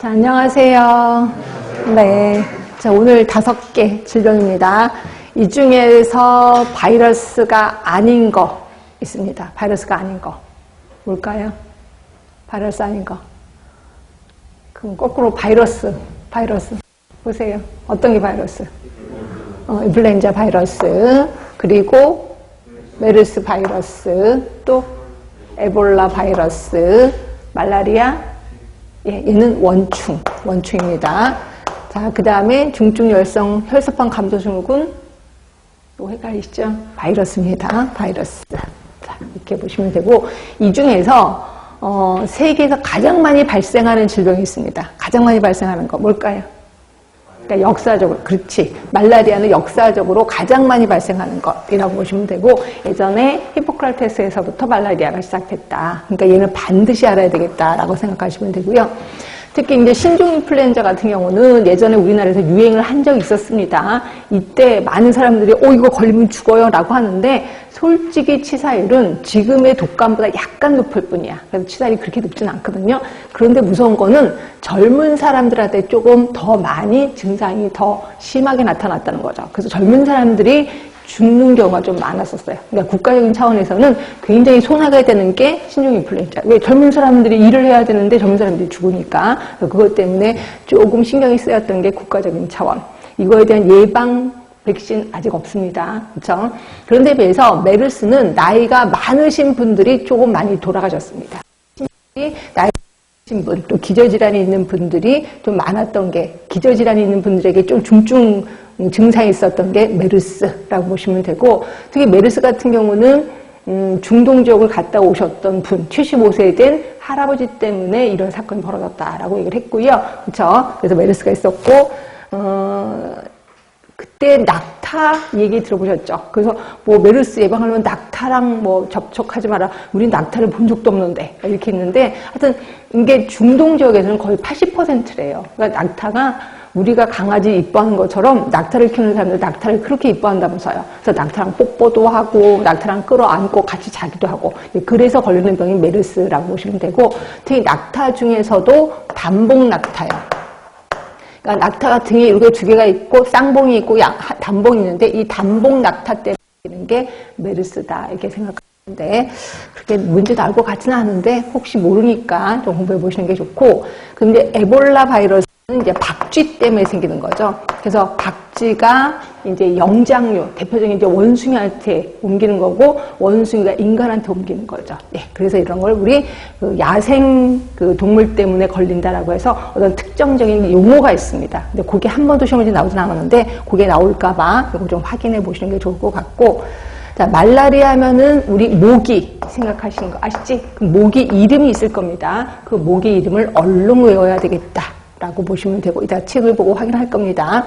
자, 안녕하세요. 네. 자, 오늘 5개 질병입니다. 이 중에서 바이러스가 아닌 거 있습니다. 바이러스가 아닌 거. 뭘까요? 바이러스 아닌 거. 그럼 거꾸로 바이러스. 보세요. 어떤 게 바이러스? 인플루엔자 바이러스. 그리고 메르스 바이러스. 또 에볼라 바이러스. 말라리아. 예, 얘는 원충입니다. 자, 그 다음에 중증열성 혈소판 감소증후군, 이거 헷갈리시죠? 바이러스입니다. 바이러스. 자, 이렇게 보시면 되고, 이 중에서, 세계에서 가장 많이 발생하는 질병이 있습니다. 가장 많이 발생하는 거, 뭘까요? 그러니까 역사적으로, 그렇지. 말라리아는 역사적으로 가장 많이 발생하는 것이라고 보시면 되고, 예전에 히포크라테스에서부터 말라리아가 시작됐다. 그러니까 얘는 반드시 알아야 되겠다라고 생각하시면 되고요. 특히 이제 신종 인플루엔자 같은 경우는 예전에 우리나라에서 유행을 한 적이 있었습니다. 이때 많은 사람들이 이거 걸리면 죽어요 라고 하는데 솔직히 치사율은 지금의 독감보다 약간 높을 뿐이야. 그래서 치사율이 그렇게 높진 않거든요. 그런데 무서운 거는 젊은 사람들한테 조금 더 많이 증상이 더 심하게 나타났다는 거죠. 그래서 젊은 사람들이 죽는 경우가 좀 많았었어요. 그러니까 국가적인 차원에서는 굉장히 손해가 되는 게 신종 인플루엔자. 왜 젊은 사람들이 일을 해야 되는데 젊은 사람들이 죽으니까. 그것 때문에 조금 신경이 쓰였던 게 국가적인 차원. 이거에 대한 예방 백신 아직 없습니다. 그렇죠? 그런데 비해서 메르스는 나이가 많으신 분들이 조금 많이 돌아가셨습니다. 나이 많으신 분, 또 기저질환이 있는 분들이 좀 많았던 게, 기저질환이 있는 분들에게 좀 중증 증상이 있었던 게 메르스라고 보시면 되고, 특히 메르스 같은 경우는 중동 지역을 갔다 오셨던 분, 75세 된 할아버지 때문에 이런 사건이 벌어졌다라고 얘기를 했고요. 그렇죠? 그래서 메르스가 있었고, 그때 낙타 얘기 들어보셨죠? 그래서 뭐 메르스 예방하려면 낙타랑 뭐 접촉하지 마라. 우린 낙타를 본 적도 없는데 이렇게 했는데, 하여튼 이게 중동 지역에서는 거의 80%래요. 그러니까 낙타가 우리가 강아지 이뻐하는 것처럼 낙타를 키우는 사람들 낙타를 그렇게 이뻐한다면서요. 그래서 낙타랑 뽀뽀도 하고 낙타랑 끌어안고 같이 자기도 하고, 그래서 걸리는 병이 메르스라고 보시면 되고, 특히 낙타 중에서도 단봉 낙타요. 그러니까 낙타가 등에 이렇게 2개가 있고 쌍봉이 있고 단봉이 있는데, 이 단봉 낙타 때문에 있는 게 메르스다 이렇게 생각하는데, 그렇게 문제도 알고 같지는 않은데 혹시 모르니까 좀 공부해 보시는 게 좋고. 근데 에볼라 바이러스는 이제 박쥐 때문에 생기는 거죠. 그래서 박쥐가 이제 영장류, 대표적인 이제 원숭이한테 옮기는 거고, 원숭이가 인간한테 옮기는 거죠. 네, 그래서 이런 걸 우리 야생 동물 때문에 걸린다라고 해서 어떤 특정적인 용어가 있습니다. 근데 그게 한 번도 시험에 나오진 않았는데, 그게 나올까봐 이거 좀 확인해 보시는 게 좋을 것 같고. 자, 말라리아 하면은 우리 모기 생각하시는 거 아시지? 그 모기 이름이 있을 겁니다. 그 모기 이름을 얼른 외워야 되겠다 라고 보시면 되고, 이따 책을 보고 확인할 겁니다.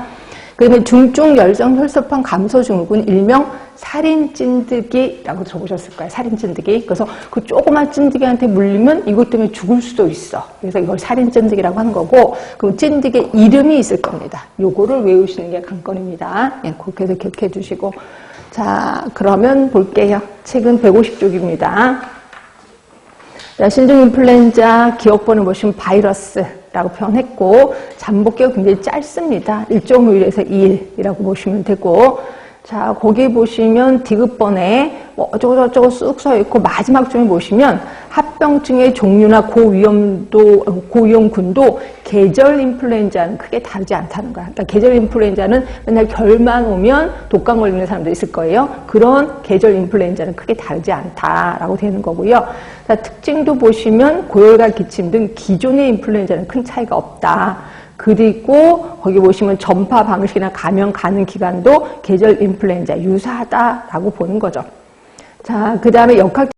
그다음에 중증 열성 혈소판 감소증후군, 일명 살인찐드기라고 들어보셨을 거예요. 살인찐드기. 그래서 그 조그만 찐드기한테 물리면 이것 때문에 죽을 수도 있어. 그래서 이걸 살인찐드기라고 하는 거고, 그럼 찐드기 이름이 있을 겁니다. 요거를 외우시는 게 관건입니다. 예, 그렇게 해서 기억해 주시고. 자, 그러면 볼게요. 책은 150쪽입니다. 자, 신종 인플루엔자 기억번호 보시면 바이러스라고 표현했고, 잠복기가 굉장히 짧습니다. 1.5일에서 2일이라고 보시면 되고, 자, 거기 보시면 디귿번에 뭐 어쩌고저쩌고 쑥 써 있고, 마지막 중에 보시면 합병증의 종류나 고위험군도 계절 인플루엔자는 크게 다르지 않다는 거야. 그러니까 계절 인플루엔자는 맨날 겨울만 오면 독감 걸리는 사람도 있을 거예요. 그런 계절 인플루엔자는 크게 다르지 않다라고 되는 거고요. 자, 특징도 보시면 고열과 기침 등 기존의 인플루엔자는 큰 차이가 없다. 그리고 거기 보시면 전파 방식이나 감염 가능 기간도 계절 인플루엔자 유사하다라고 보는 거죠. 자, 그 다음에 역학